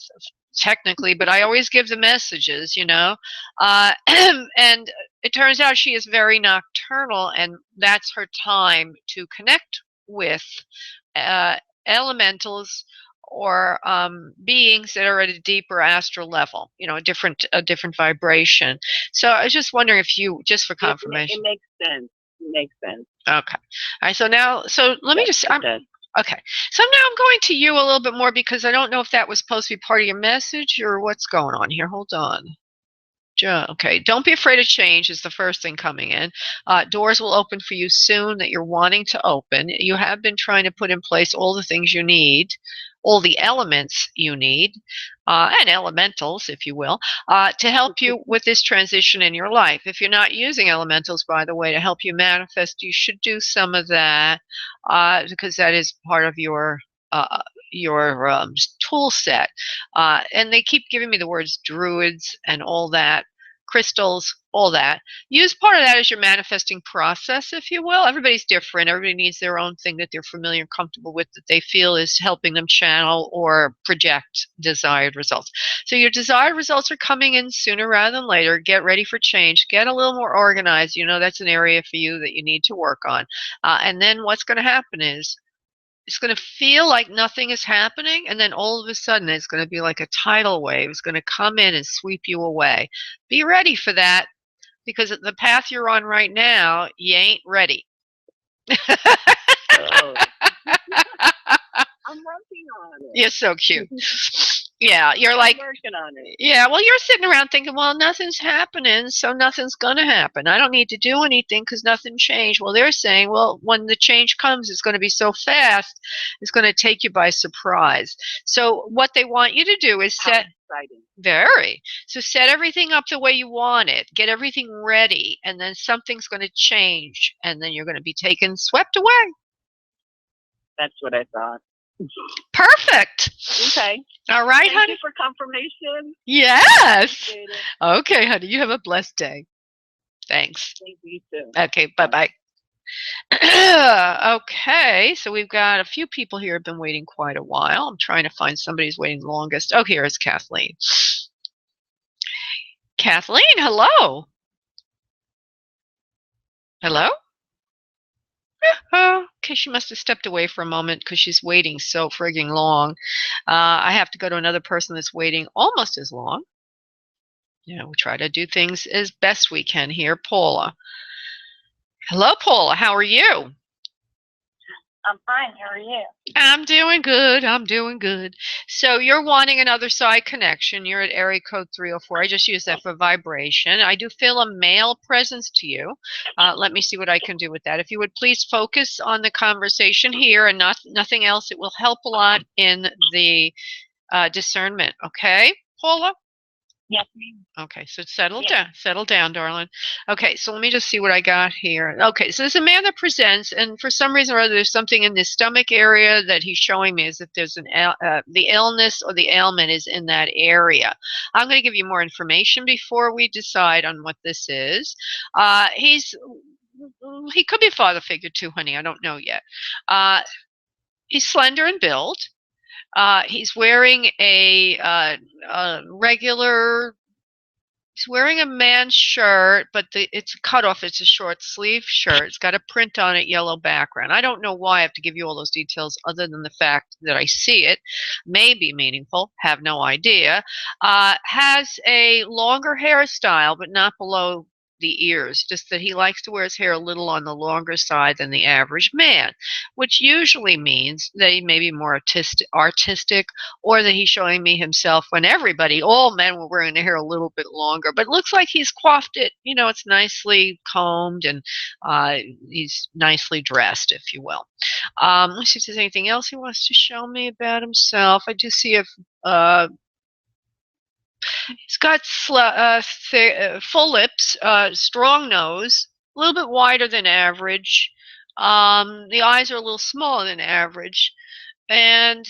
technically, but I always give the messages, you know. And it turns out she is very nocturnal, and that's her time to connect with elementals or beings that are at a deeper astral level, you know, a different vibration. So I was just wondering if you, just for confirmation. It makes sense. It makes sense. Okay. All right. So now, so let me just. Okay. So now I'm going to you a little bit more because I don't know if that was supposed to be part of your message or what's going on here. Hold on. Okay, don't be afraid of change is the first thing coming in. Doors will open for you soon that you're wanting to open. You have been trying to put in place all the things you need, all the elements you need, and elementals, if you will, to help you with this transition in your life. If you're not using elementals, by the way, to help you manifest, you should do some of that because that is part of your tool set. And they keep giving me the words druids and all that, crystals, all that. Use part of that as your manifesting process, if you will. Everybody's different. Everybody needs their own thing that they're familiar and comfortable with that they feel is helping them channel or project desired results. So your desired results are coming in sooner rather than later. Get ready for change. Get a little more organized. You know, that's an area for you that you need to work on. And then what's going to happen is it's going to feel like nothing is happening, and then all of a sudden it's going to be like a tidal wave. It's going to come in and sweep you away. Be ready for that, because at the path you're on right now, you ain't ready. Oh. I'm working on it. You're so cute. Yeah, you're like, I'm working on it. yeah, well, you're sitting around thinking, well, nothing's happening, so nothing's going to happen. I don't need to do anything because nothing changed. Well, they're saying, well, when the change comes, it's going to be so fast, it's going to take you by surprise. So what they want you to do is set. Exciting. Very. So set everything up the way you want it. Get everything ready, and then something's going to change, and then you're going to be swept away. That's what I thought. Perfect. Okay. All right, Thank honey. you for confirmation. Yes. Appreciate it. Okay, honey. You have a blessed day. Thanks. Thank you too. Okay, bye-bye. Okay, so we've got a few people here have been waiting quite a while. I'm trying to find somebody who's waiting the longest. Oh, here is Kathleen. Kathleen, hello. Hello? Okay, she must have stepped away for a moment because she's waiting so frigging long. I have to go to another person that's waiting almost as long. You know, we try to do things as best we can here. Paula. Hello, Paula. How are you? I'm fine. How are you? I'm doing good. I'm doing good. So you're wanting an other side connection. You're at area code 304. I just use that for vibration. I do feel a male presence to you. Let me see what I can do with that. If you would please focus on the conversation here and nothing else, it will help a lot in the discernment. Okay, Paula? Yes, ma'am. Okay, so settle down, darling. Okay, so let me just see what I got here. Okay, so there's a man that presents, and for some reason or other, there's something in the stomach area that he's showing me as if there's the illness or the ailment is in that area. I'm going to give you more information before we decide on what this is. He could be a father figure too, honey. I don't know yet. He's slender in build. He's wearing he's wearing a man's shirt, but it's cut off. It's a short sleeve shirt. It's got a print on it, yellow background. I don't know why I have to give you all those details other than the fact that I see it. May be meaningful, have no idea. Has a longer hairstyle, but not below the ears, just that he likes to wear his hair a little on the longer side than the average man, which usually means that he may be more artistic, or that he's showing me himself when all men were wearing their hair a little bit longer, but it looks like he's coiffed it, you know, it's nicely combed, and he's nicely dressed, if you will. Let's see if there's anything else he wants to show me about himself. I do see if he's got full lips, strong nose, a little bit wider than average. The eyes are a little smaller than average. and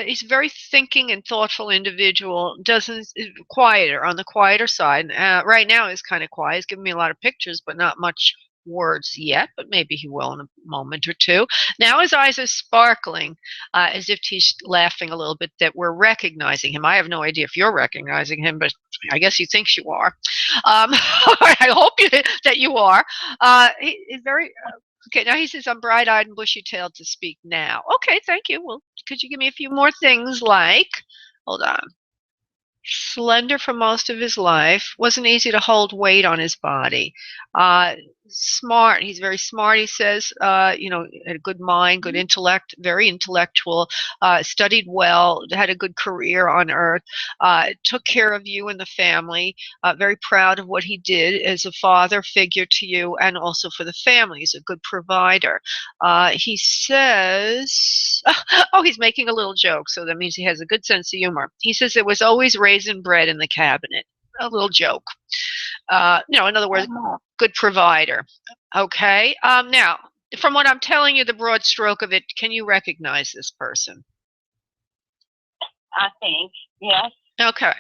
he's a very thinking and thoughtful individual. Doesn't quieter on the quieter side. Right now he's kind of quiet. He's giving me a lot of pictures, but not much words yet. But maybe he will in a moment or two. Now his eyes are sparkling, as if he's laughing a little bit. That we're recognizing him. I have no idea if you're recognizing him, but I guess he thinks you are. I hope that you are. He's very Okay, now he says, I'm bright-eyed and bushy-tailed to speak now. Okay, thank you. Well, could you give me a few more things like, hold on, slender for most of his life, wasn't easy to hold weight on his body. Smart, he's very smart, he says, had a good mind, good intellect, very intellectual, studied well, had a good career on earth, took care of you and the family, very proud of what he did as a father figure to you and also for the family. He's a good provider. He says, oh, he's making a little joke, so that means he has a good sense of humor. He says there was always raisin bread in the cabinet. A little joke. In other words, good provider. Okay. Now, from what I'm telling you, the broad stroke of it, can you recognize this person? I think, yes. Okay.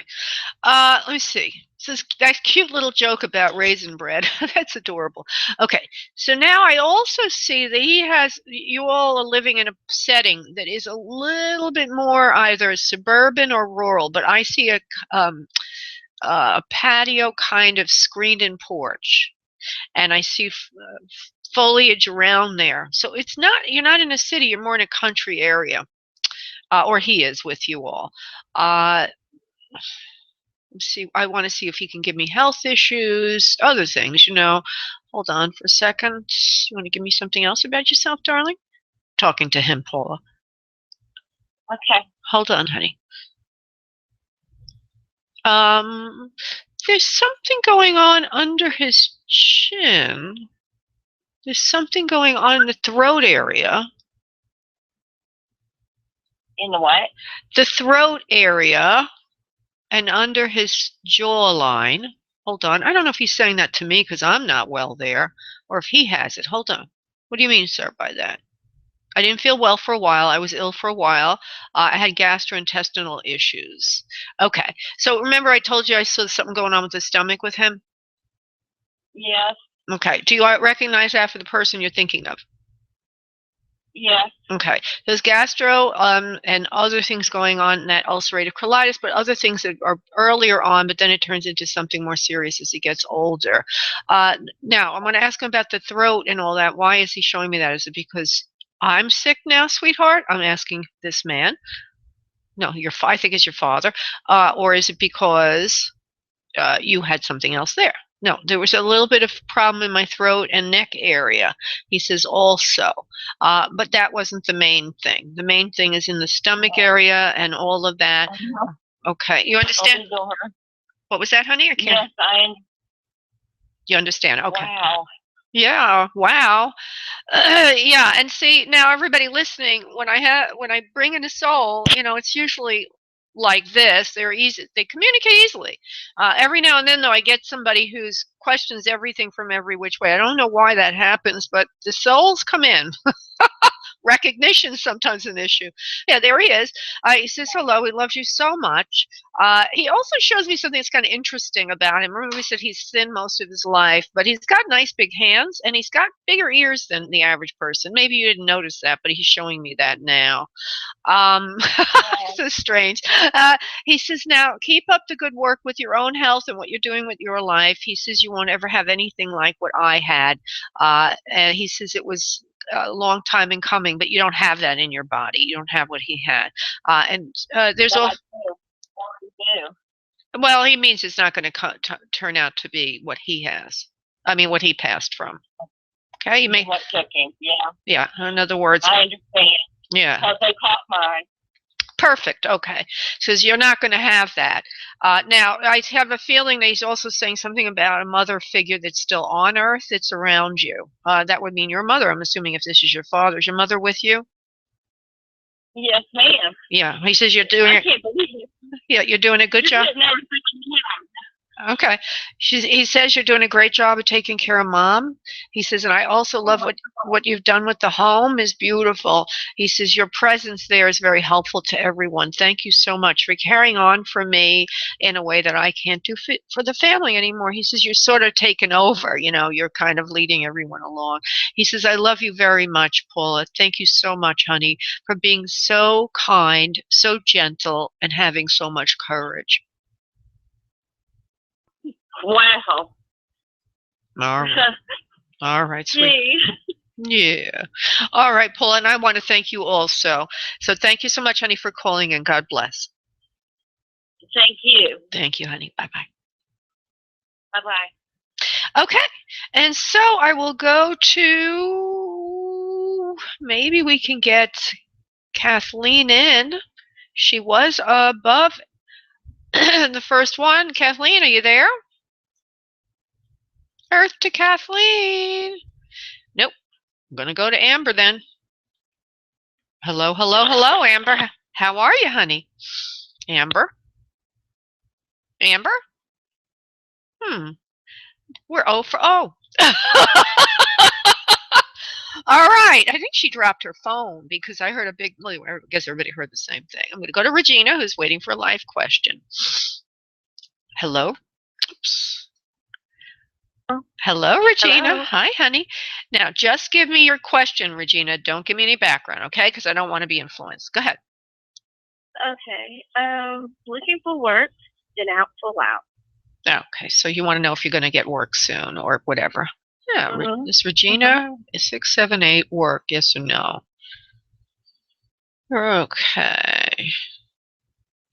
Let me see. This is that cute little joke about raisin bread. That's adorable. Okay. So now I also see that you all are living in a setting that is a little bit more either suburban or rural, but I see a patio kind of screened-in porch, and I see foliage around there. So you're not in a city, you're more in a country area, or he is with you all. Let's see, I want to see if he can give me health issues, other things, Hold on for a second. You want to give me something else about yourself, darling? Talking to him, Paula. Okay. Hold on, honey. There's something going on under his chin. There's something going on in the throat area. In the what? The throat area and under his jawline. Hold on. I don't know if he's saying that to me because I'm not well there, or if he has it. Hold on. What do you mean, sir, by that? I didn't feel well for a while. I was ill for a while. I had gastrointestinal issues. Okay. So remember I told you I saw something going on with the stomach with him? Yes. Okay. Do you recognize that for the person you're thinking of? Yes. Okay. There's gastro and other things going on in that ulcerative colitis, but other things that are earlier on, but then it turns into something more serious as he gets older. Now, I'm going to ask him about the throat and all that. Why is he showing me that? Is it because I'm sick now, sweetheart? I'm asking this man. No, I think it's your father. Or is it because you had something else there? No, there was a little bit of problem in my throat and neck area, he says also. But that wasn't the main thing. The main thing is in the stomach area and all of that. Okay, you understand? What was that, honey? I can't. Yes, You understand? Okay. Wow. Yeah, wow. Yeah, and see, now everybody listening, when I bring in a soul, it's usually like this. They communicate easily. Every now and then, though, I get somebody who's questions everything from every which way. I don't know why that happens, but the souls come in. Recognition is sometimes an issue. Yeah, there he is. He says hello. He loves you so much. He also shows me something that's kind of interesting about him. Remember we said he's thin most of his life, but he's got nice big hands, and he's got bigger ears than the average person. Maybe you didn't notice that, but he's showing me that now. So strange. He says, now keep up the good work with your own health and what you're doing with your life. He says you won't ever have anything like what I had. And he says it was a long time in coming, but you don't have that in your body. You don't have what he had. There's also, well, he means it's not going to turn out to be what he has. I mean, what he passed from. Okay, you may. What cooking? Yeah. Yeah. In other words. I understand. Yeah. Because they caught mine. Perfect. Okay. Says you're not going to have that. Now, I have a feeling that he's also saying something about a mother figure that's still on Earth that's around you. That would mean your mother. I'm assuming if this is your father. Is your mother with you? Yes, ma'am. Yeah. He says you're doing I can't believe it. Yeah, you're doing a good job. Okay. He says you're doing a great job of taking care of Mom. He says, and I also love what you've done with the home is beautiful. He says your presence there is very helpful to everyone. Thank you so much for carrying on for me in a way that I can't do for the family anymore. He says you're sort of taken over. You're kind of leading everyone along. He says, I love you very much, Paula. Thank you so much, honey, for being so kind, so gentle, and having so much courage. Wow. All right. All right, sweet. Gee. Yeah. All right, Paula, and I want to thank you also. So thank you so much, honey, for calling, and God bless. Thank you. Thank you, honey. Bye-bye. Bye-bye. Okay, and so I will go to, maybe we can get Kathleen in. She was above the first one. Kathleen, are you there? Earth to Kathleen. Nope. I'm going to go to Amber then. Hello, hello, hello, Amber. How are you, honey? Amber? Amber? We're 0 for 0. All right. I think she dropped her phone because I heard a big, well, I guess everybody heard the same thing. I'm going to go to Regina, who's waiting for a live question. Hello? Oops. Hello, Regina. Hello. Hi, honey. Now, just give me your question, Regina. Don't give me any background, okay? Because I don't want to be influenced. Go ahead. Okay. Looking for work, been out for a while. Okay, so you want to know if you're going to get work soon or whatever. Yeah, is Regina 678 work? Yes or no? Okay.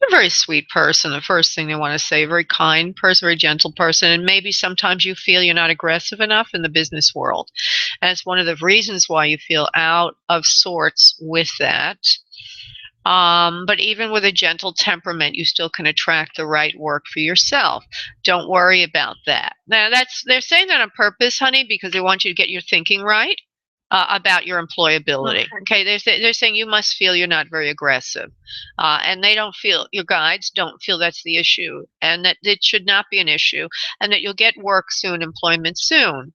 A very sweet person. The first thing they want to say, very kind person, very gentle person, and maybe sometimes you feel you're not aggressive enough in the business world. And it's one of the reasons why you feel out of sorts with that. But even with a gentle temperament, you still can attract the right work for yourself. Don't worry about that. Now, they're saying that on purpose, honey, because they want you to get your thinking right about your employability. Okay, they're saying you must feel you're not very aggressive, and they don't feel, your guides don't feel that's the issue, and that it should not be an issue, and that you'll get work soon, employment soon.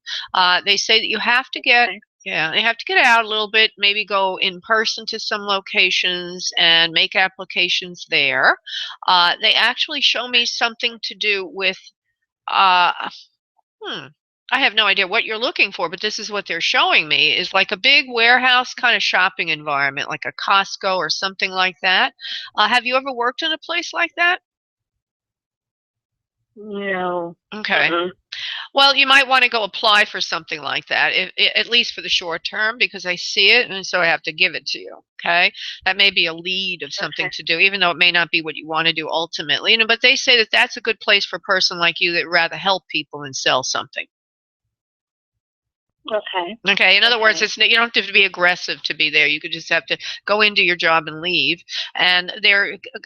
They say that you have to get. Yeah, they have to get out a little bit, maybe go in person to some locations and make applications there. They actually show me something to do with, I have no idea what you're looking for, but this is what they're showing me, is like a big warehouse kind of shopping environment, like a Costco or something like that. Have you ever worked in a place like that? No. Okay. Well, you might want to go apply for something like that, at least for the short term, because I see it, and so I have to give it to you, okay? That may be a lead of something to do, even though it may not be what you want to do ultimately. But they say that that's a good place for a person like you that rather help people and sell something. Okay. Okay. In other words, you don't have to be aggressive to be there. You could just have to go into your job and leave. And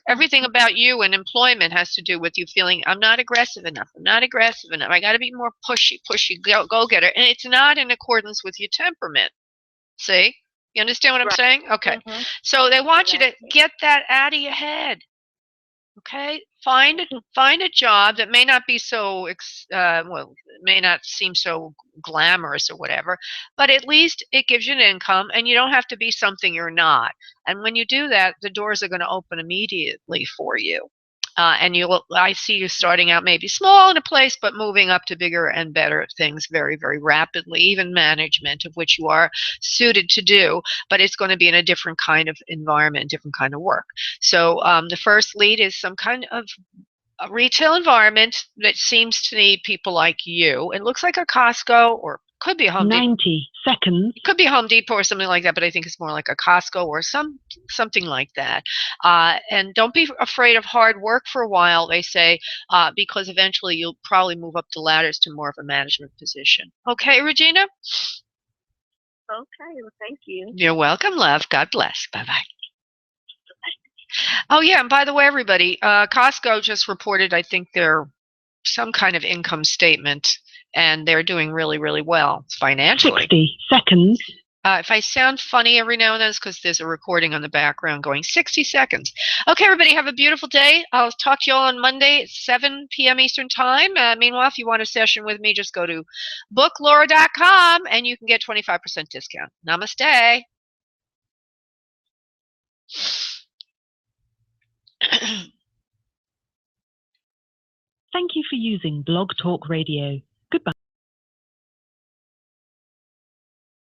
everything about you and employment has to do with you feeling, I'm not aggressive enough. I'm not aggressive enough. I got to be more pushy, go getter. And it's not in accordance with your temperament. See? You understand what I'm saying? Okay. So they want you to get that out of your head. Okay, find a job that may not be so may not seem so glamorous or whatever, but at least it gives you an income, and you don't have to be something you're not. And when you do that, the doors are going to open immediately for you. And I see you starting out maybe small in a place, but moving up to bigger and better things very, very rapidly, even management, of which you are suited to do, but it's going to be in a different kind of environment, different kind of work. So the first lead is some kind of a retail environment that seems to need people like you. It looks like a Costco, or could be a Home Depot. 90 seconds. It could be Home Depot or something like that, but I think it's more like a Costco or something like that. And don't be afraid of hard work for a while, they say, because eventually you'll probably move up the ladders to more of a management position. Okay, Regina? Okay, well, thank you. You're welcome, love. God bless. Bye-bye. Oh, yeah, and by the way, everybody, Costco just reported, I think, their some kind of income statement, and they're doing really, really well financially. 60 seconds. If I sound funny every now and then, it's because there's a recording on the background going 60 seconds. Okay, everybody, have a beautiful day. I'll talk to you all on Monday at 7 p.m. Eastern Time. Meanwhile, if you want a session with me, just go to booklaura.com and you can get 25% discount. Namaste. Thank you for using Blog Talk Radio. Goodbye.